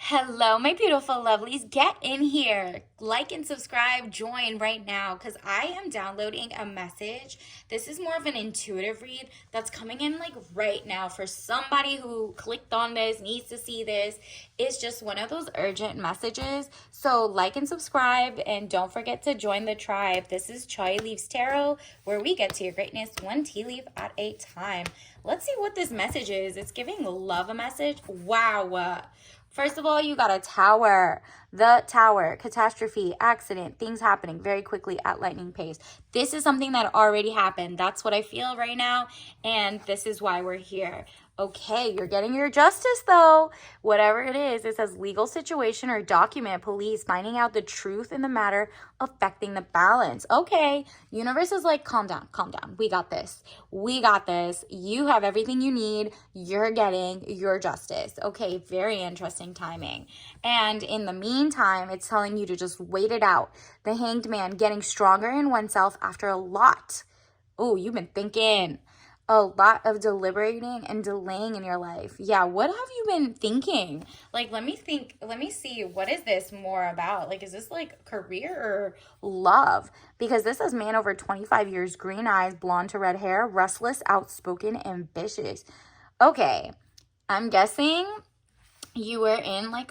Hello, my beautiful lovelies. Get in here. Like and subscribe. Join right now because I am downloading a message. This is more of an intuitive read that's coming in like right now for somebody who clicked on this, needs to see this. It's just one of those urgent messages. So, like and subscribe, and don't forget to join the tribe. This is Chai Leaves Tarot, where we get to your greatness one tea leaf at a time. Let's see what this message is. It's giving love a message. Wow. First of all, you got a tower. The tower, catastrophe, accident, things happening very quickly at lightning pace. This is something that already happened. That's what I feel right now, and this is why we're here. Okay, you're getting your justice though. Whatever it is, it says legal situation or document, police, finding out the truth in the matter affecting the balance. Okay, universe is like, calm down, calm down. We got this. We got this. You have everything you need. You're getting your justice. Okay, very interesting timing. And in the meantime, it's telling you to just wait it out. The Hanged Man, getting stronger in oneself after a lot. Oh, you've been thinking a lot of deliberating and delaying in your life. Yeah, what have you been thinking? Like, let me see, what is this more about? Like, is this like career or love? Because this is man over 25 years, green eyes, blonde to red hair, restless, outspoken, ambitious. Okay, I'm guessing you were in like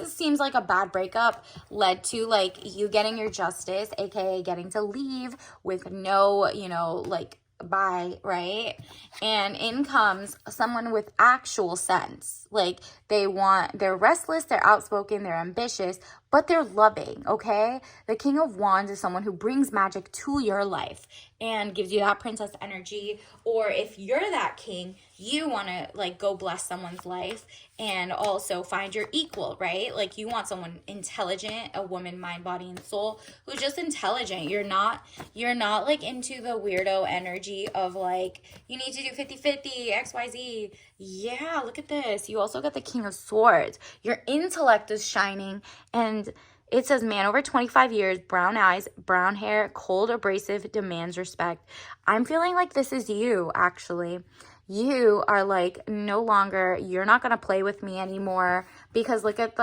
seems like a bad breakup led to like you getting your justice, aka getting to leave with no, like bye, right? And in comes someone with actual sense. Like they're restless, they're outspoken, they're ambitious, but they're loving, okay? The King of Wands is someone who brings magic to your life and gives you that princess energy. Or if you're that king, you want to like go bless someone's life and also find your equal, right? Like you want someone intelligent, a woman, mind, body, and soul, who's just intelligent. You're not like into the weirdo energy of like, you need to do 50-50, XYZ. Yeah, look at this. You also got the King of Swords. Your intellect is shining, and it says man over 25 years, brown eyes, brown hair, cold, abrasive, demands respect. I'm feeling like this is you, actually. You are like, no longer, you're not going to play with me anymore, because look at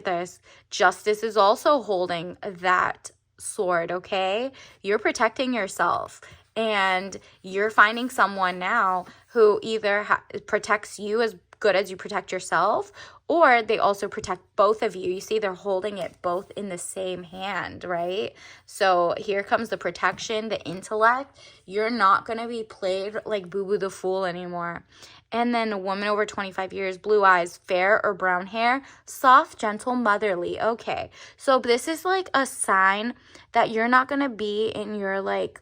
this. Justice is also holding that sword, okay? You're protecting yourself, and you're finding someone now who either protects you as good as you protect yourself, or they also protect both of you. You see, they're holding it both in the same hand, right? So here comes the protection, the intellect. You're not going to be played like Boo Boo the Fool anymore. And then a woman over 25 years, blue eyes, fair or brown hair, soft, gentle, motherly. Okay, so this is like a sign that you're not going to be in your like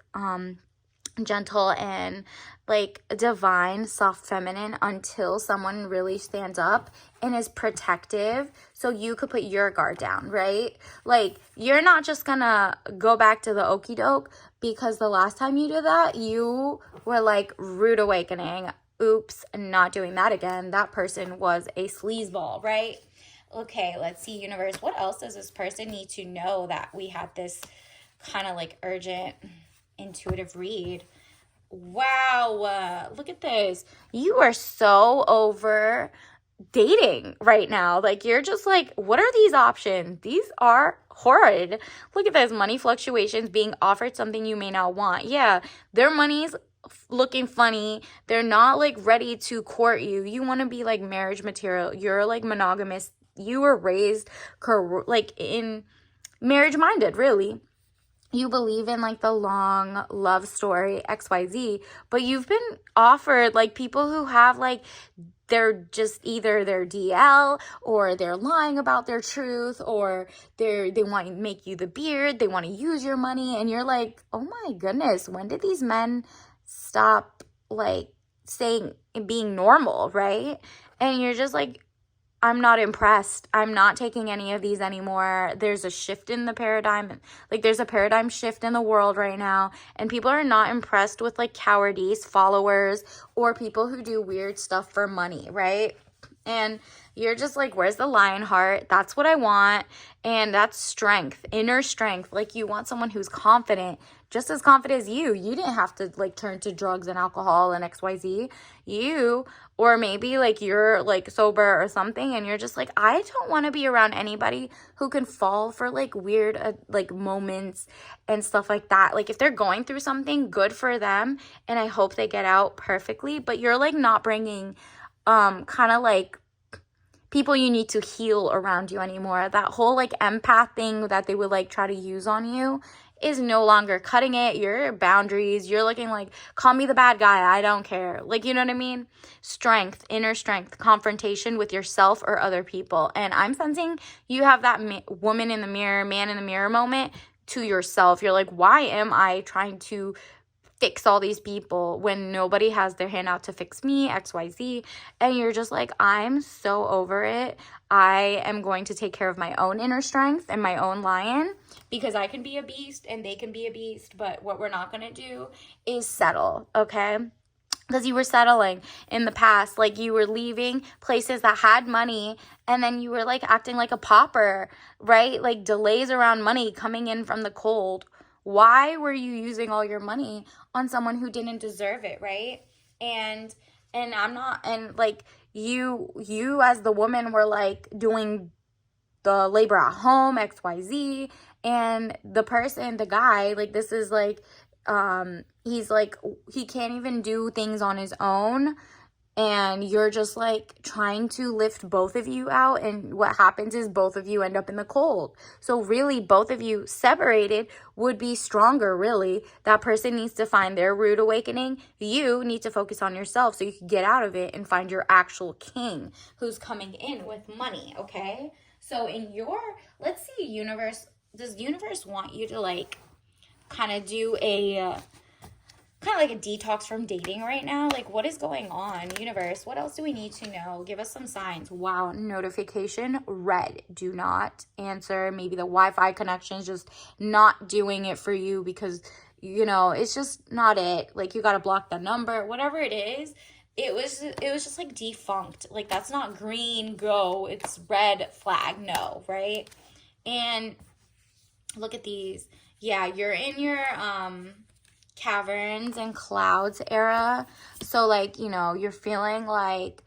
gentle and like divine, soft feminine until someone really stands up and is protective, so you could put your guard down, right? Like you're not just gonna go back to the okie doke, because the last time you did that, you were like rude awakening. Oops, not doing that again. That person was a sleazeball, right? Okay, let's see, universe. What else does this person need to know that we had this kind of like urgent intuitive read? Wow, look at this. You are so over dating right now. Like you're just like, what are these options? These are horrid. Look at this. Money fluctuations, being offered something you may not want. Yeah, their money's looking funny. They're not like ready to court you. You want to be like marriage material. You're like monogamous. You were raised like in marriage minded, really. You believe in like the long love story, XYZ, but you've been offered like people who have like, they're just either they're DL, or they're lying about their truth, or they want to make you the beard, they want to use your money, and you're like, oh my goodness, when did these men stop like saying being normal, right? And you're just like, I'm not impressed. I'm not taking any of these anymore. There's a shift in the paradigm. Like there's a paradigm shift in the world right now, and people are not impressed with like cowardice, followers, or people who do weird stuff for money, right? And you're just like, where's the lion heart? That's what I want. And that's strength, inner strength. Like, you want someone who's confident, just as confident as you. You didn't have to like turn to drugs and alcohol and XYZ. Or maybe like you're like sober or something, and you're just like, I don't want to be around anybody who can fall for like weird like moments and stuff like that. Like, if they're going through something, good for them, and I hope they get out perfectly. But you're like not bringing kind of like people you need to heal around you anymore. That whole like empath thing that they would like try to use on you is no longer cutting it. Your boundaries, you're looking like, call me the bad guy, I don't care. Like, you know what I mean? Strength, inner strength, confrontation with yourself or other people. And I'm sensing you have that woman in the mirror, man in the mirror moment to yourself. You're like, why am I trying to fix all these people when nobody has their hand out to fix me, XYZ? And you're just like, I'm so over it. I am going to take care of my own inner strength and my own lion, because I can be a beast and they can be a beast. But what we're not going to do is settle, okay? Because you were settling in the past. Like, you were leaving places that had money, and then you were like acting like a pauper, right? Like, delays around money coming in from the cold. Why were you using all your money on someone who didn't deserve it, right? And I'm not, and like you as the woman were like doing the labor at home, XYZ, and the guy, like, this is like, he's like, he can't even do things on his own. And you're just like trying to lift both of you out, and what happens is both of you end up in the cold. So really, both of you separated would be stronger, really. That person needs to find their rude awakening. You need to focus on yourself so you can get out of it and find your actual king who's coming in with money, okay? So let's see, universe, does universe want you to like kind of do a like a detox from dating right now? Like, what is going on, universe? What else do we need to know? Give us some signs. Wow, notification red. Do not answer. Maybe the Wi-Fi connection is just not doing it for you, because you know it's just not it. Like, you got to block the number, whatever it is. It was just like defunct. Like, that's not green, go. It's red flag, no, right? And look at these. Yeah, you're in your caverns and clouds era. So like, you know, you're feeling like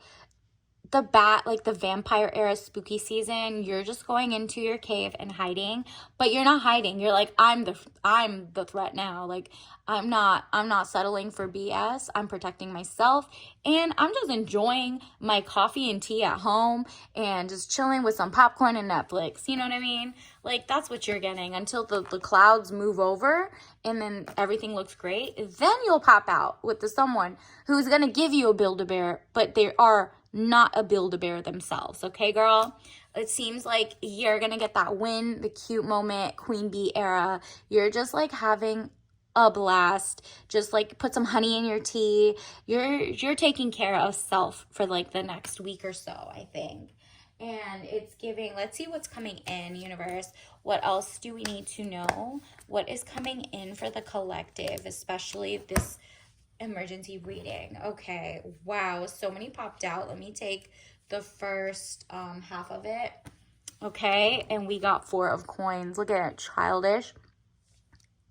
the vampire era, spooky season. You're just going into your cave and hiding, but you're not hiding. You're like, I'm the threat now. Like, I'm not settling for BS. I'm protecting myself, and I'm just enjoying my coffee and tea at home and just chilling with some popcorn and Netflix. You know what I mean? Like, that's what you're getting until the clouds move over and then everything looks great. Then you'll pop out with someone who's going to give you a Build-A-Bear, but they are not a Build-A-Bear themselves. Okay, girl? It seems like you're going to get that win, the cute moment, queen bee era. You're just like having a blast. Just like put some honey in your tea. You're taking care of self for like the next week or so, I think. And it's giving, let's see what's coming in, universe. What else do we need to know? What is coming in for the collective, especially this emergency reading? Okay, wow, so many popped out. Let me take the first half of it. Okay, and we got 4 of coins. Look at it, childish.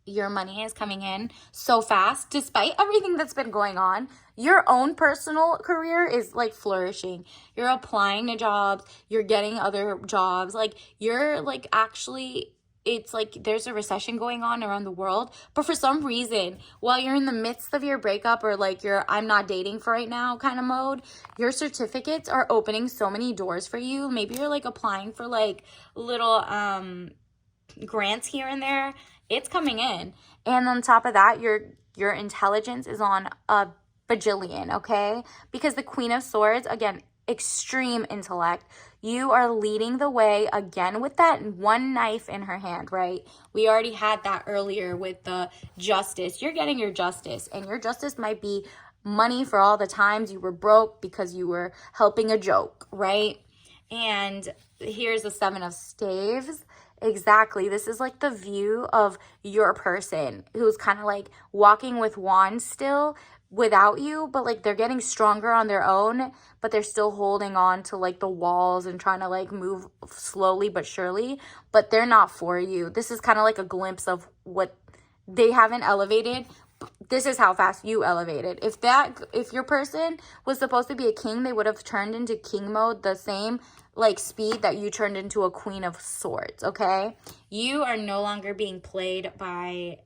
Your money is coming in so fast. Despite everything that's been going on, your own personal career is like flourishing. You're applying to jobs, you're getting other jobs. Like, you're like actually, it's like there's a recession going on around the world, but for some reason, while you're in the midst of your breakup or like your I'm not dating for right now kind of mode, your certificates are opening so many doors for you. Maybe you're like applying for like little grants here and there. It's coming in. And on top of that, your intelligence is on a bajillion, okay? Because the Queen of Swords, again, extreme intellect. You are leading the way again with that one knife in her hand, right? We already had that earlier with the justice. You're getting your justice, and your justice might be money for all the times you were broke because you were helping a joke, right? And here's the 7 of Staves. Exactly. This is like the view of your person who's kind of like walking with wands still, without you, but like they're getting stronger on their own, but they're still holding on to like the walls and trying to like move slowly but surely, but they're not for you. This is kind of like a glimpse of what they haven't elevated. This is how fast you elevated. If your person was supposed to be a king, they would have turned into king mode the same like speed that you turned into a queen of swords, okay? You are no longer being played by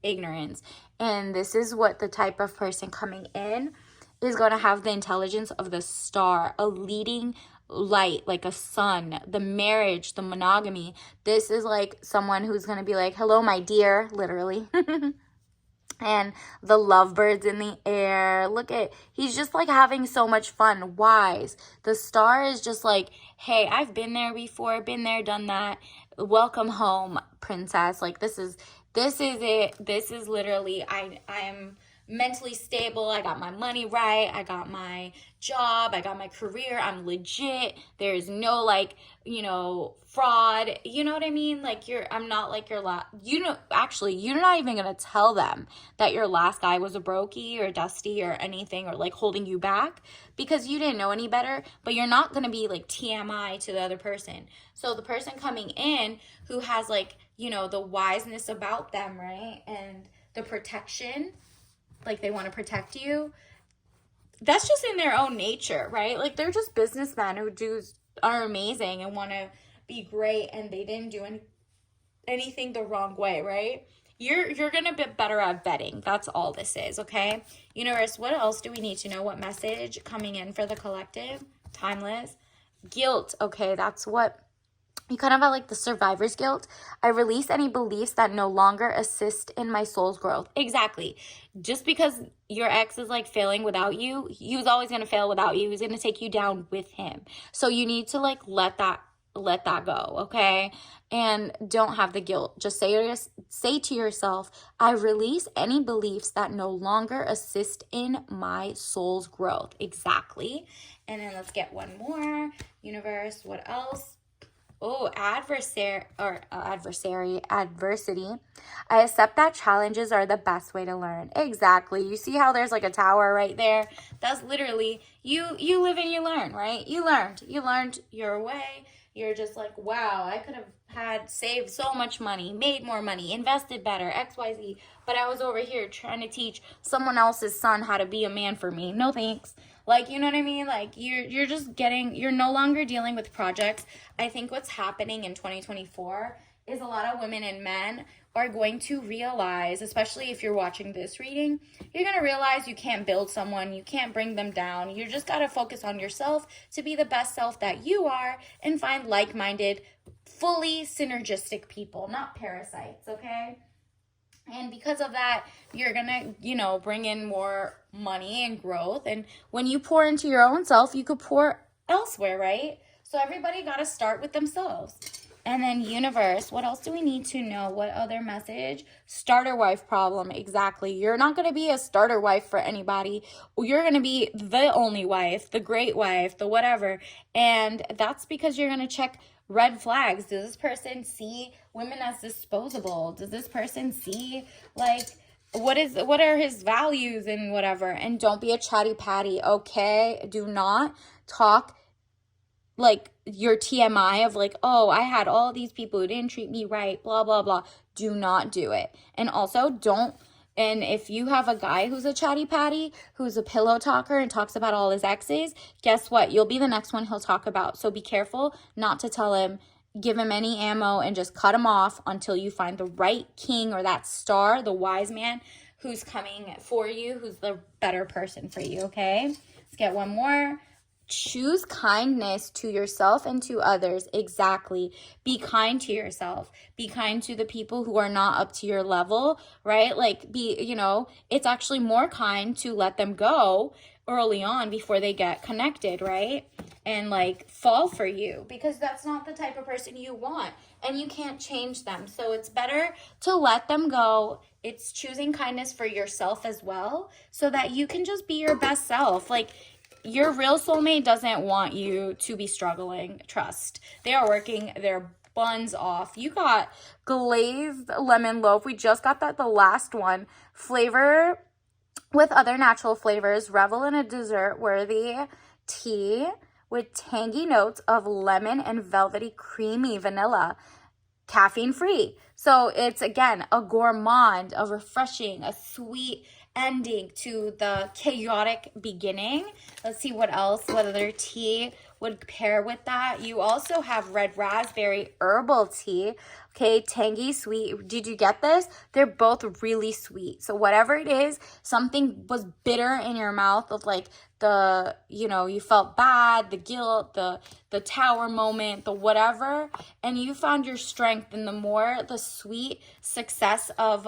ignorance. And this is what the type of person coming in is going to have: the intelligence of the star, a leading light, like a sun, the marriage, the monogamy. This is like someone who's going to be like, hello, my dear, literally. And the lovebirds in the air. Look at, he's just like having so much fun. Wise. The star is just like, hey, I've been there before, been there, done that. Welcome home, princess. Like this is it. This is literally, I'm mentally stable. I got my money right. I got my job. I got my career. I'm legit. There's no like, fraud. You know what I mean? Like I'm not like your last, actually, you're not even going to tell them that your last guy was a brokey or dusty or anything, or like holding you back because you didn't know any better, but you're not going to be like TMI to the other person. So the person coming in who has like, the wiseness about them, right? And the protection, like they want to protect you. That's just in their own nature, right? Like they're just businessmen who are amazing and want to be great, and they didn't do anything the wrong way, right? You're going to be better at vetting. That's all this is, okay? Universe, what else do we need to know? What message coming in for the collective? Timeless. Guilt, okay? That's what you kind of have, like the survivor's guilt. I release any beliefs that no longer assist in my soul's growth. Exactly. Just because your ex is like failing without you, he was always going to fail without you. He's going to take you down with him. So you need to like let that go, okay? And don't have the guilt. Just say to yourself, I release any beliefs that no longer assist in my soul's growth. Exactly. And then let's get one more. Universe, what else? Oh, adversity. I accept that challenges are the best way to learn. Exactly. You see how there's like a tower right there? That's literally, you live and you learn, right? You learned your way. You're just like, wow, I could have had saved so much money, made more money, invested better, XYZ. But I was over here trying to teach someone else's son how to be a man for me. No thanks. Like, you know what I mean? Like, you're no longer dealing with projects. I think what's happening in 2024 is a lot of women and men are going to realize, especially if you're watching this reading, you're going to realize you can't build someone, you can't bring them down. You just got to focus on yourself to be the best self that you are and find like-minded, fully synergistic people, not parasites, okay? And because of that, you're going to, bring in more money and growth. And when you pour into your own self, you could pour elsewhere, right? So everybody got to start with themselves. And then universe, what else do we need to know? What other message? Starter wife problem. Exactly. You're not going to be a starter wife for anybody. You're going to be the only wife, the great wife, the whatever. And that's because you're going to check red flags. Does this person see women as disposable? Does this person see like what are his values and whatever? And don't be a chatty patty, okay? Do not talk like your TMI of like, oh, I had all these people who didn't treat me right, blah, blah, blah. Do not do it. And also and if you have a guy who's a chatty patty, who's a pillow talker and talks about all his exes, guess what? You'll be the next one he'll talk about. So be careful not to tell him, give him any ammo, and just cut him off until you find the right king or that star, the wise man who's coming for you, who's the better person for you, okay? Let's get one more. Choose kindness to yourself and to others. Exactly. Be kind to yourself. Be kind to the people who are not up to your level, right? Like it's actually more kind to let them go early on before they get connected, right? And like fall for you, because that's not the type of person you want and you can't change them. So it's better to let them go. It's choosing kindness for yourself as well, so that you can just be your best self. Like, your real soulmate doesn't want you to be struggling. Trust. They are working their buns off. You got glazed lemon loaf. We just got that, the last one. Flavor with other natural flavors. Revel in a dessert-worthy tea with tangy notes of lemon and velvety creamy vanilla, caffeine free. So it's, again, a gourmand, a refreshing, a sweet ending to the chaotic beginning. Let's see what else, what other tea would pair with that. You also have red raspberry herbal tea. Okay, tangy, sweet. Did you get this? They're both really sweet. So whatever it is, something was bitter in your mouth of like the, you felt bad, the guilt, the tower moment, the whatever, and you found your strength in the sweet success of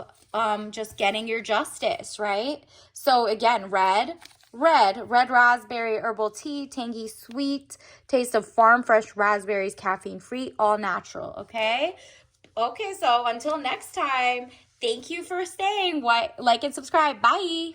just getting your justice, right? So again, red raspberry herbal tea, tangy sweet, taste of farm fresh raspberries, caffeine free, all natural. Okay, so until next time, thank you for staying. Like and subscribe. Bye.